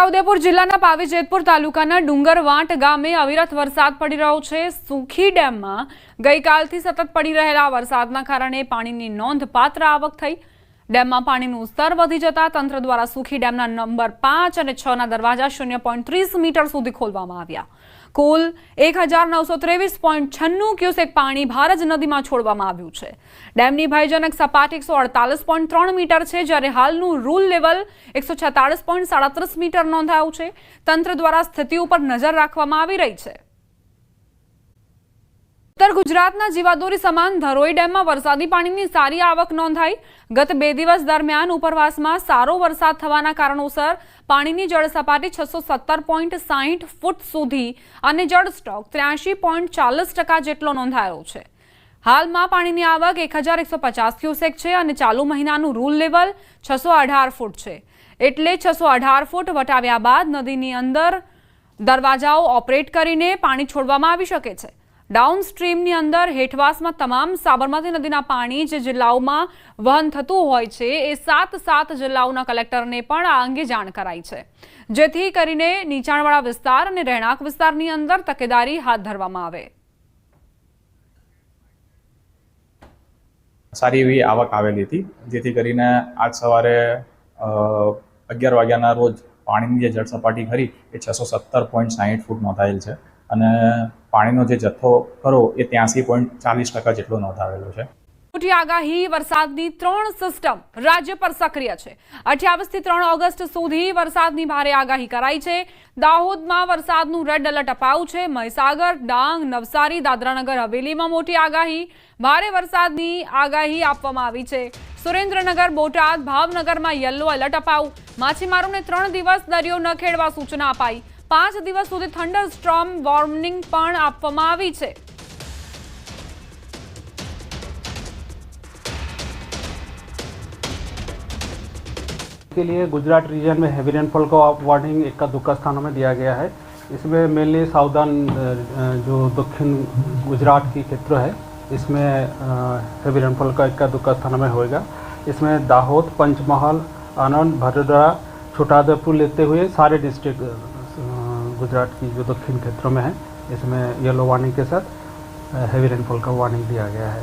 છોટાઉદેપુર જિલ્લાના પાવી જેતપુર તાલુકાના ડુંગરવાંટ ગામે અવિરત વરસાદ પડી રહ્યો છે। સુખી ડેમમાં ગઈકાલથી સતત પડી રહેલા વરસાદના કારણે પાણીની નોંધપાત્ર આવક થઈ। ડેમમાં પાણીનું સ્તર વધી જતા તંત્ર દ્વારા સુખી ડેમના નંબર 5 અને 6 ના દરવાજા 0.30 મીટર સુધી ખોલવામાં આવ્યા। કુલ 1923.96 ક્યુસેક પાણી ભારજ નદીમાં છોડવામાં આવ્યું છે। ડેમની ભયજનક સપાટી 148.3 મીટર છે, જ્યારે હાલનું રૂલ લેવલ 146.37 મીટર નોંધાયું છે। તંત્ર દ્વારા સ્થિતિ ઉપર નજર રાખવામાં આવી રહી છે। उत्तर गुजरातना जीवादोरी समान धरोई डेम में वरसादी पानी सारी आवक नोंधाई। गत 2 दिवस दरमियान उपरवास में सारो वरसाद थवाना कारणोसर पानी जल सपाटी 617.60 फूट सुधी अने जल स्टॉक 83.40% जेटलो नोंधायो छे। हाल में पानी की आवक 1150 क्यूसेक है और चालू महीना रूल लेवल 618 फूट है। एटले 618 फूट वटाव्या बाद नदी अंदर दरवाजाओ ऑपरेट करीने पानी छोड़वामां आवी शके छे। डाउनस्ट्रीम अंदर हेठवास में तमाम साबरमती नदीना पानी जे जिल्लाओं में वहन थतुं होय छे ए 7 जिल्लाओना कलेक्टर ने पण आ अंगे जाण कराई छे, जेथी करीने नीचाणवाळा विस्तार अने રહેણાંક विस्तारनी अंदर तकेदारी हाथ धरवामां आवे। सारी एवी आवक आवेली थी, जेथी करीने आज सवारे 11 वाग्याना रोज पाणीनी जे जल सपाटी खरी ए 617.60 फूट नोंधायेल छे અને પાણીનો જે જથ્થો ખરો એ 83.40% જેટલો નોંધાવેલો છે। મોટી આગાહી વરસાદની 3 સિસ્ટમ રાજ્ય પર સક્રિય છે। 28 થી 3 ઓગસ્ટ સુધી વરસાદની ભારે આગાહી કરાઈ છે। દાહોદમાં વરસાદનું રેડ એલર્ટ અપાયું છે। મહીસાગર, ડાંગ, નવસારી, દાદરાનગર હવેલીમાં મોટી આગાહી, ભારે વરસાદની આગાહી આપવામાં આવી છે। સુરેન્દ્રનગર, બોટાદ, ભાવનગરમાં યલો એલર્ટ અપાયું। માછીમારોને 3 દિવસ દરિયો ન ખેડવા સૂચના અપાઈ। 5 दिवस सुधी थंडर स्टॉर्म वॉर्निंग पण आपवामां आवी छे। के लिए गुजरात रीजन में हेवी रेनफॉल का वार्निंग इक्का दुक्का स्थानों में दिया गया है। इसमें मेनली साउदर्न जो दक्षिण गुजरात की क्षेत्र है इसमें हेवी रेनफॉल का इक्का दुक्का स्थानों में होएगा। इसमें दाहोद, पंचमहाल, आनंद, भदोदरा, छोटाउदेपुर लेते हुए सारे डिस्ट्रिक्ट गुजरात की जो दक्षिण क्षेत्रों में है इसमें येलो वार्निंग के साथ हेवी रेनफॉल का वार्निंग दिया गया है।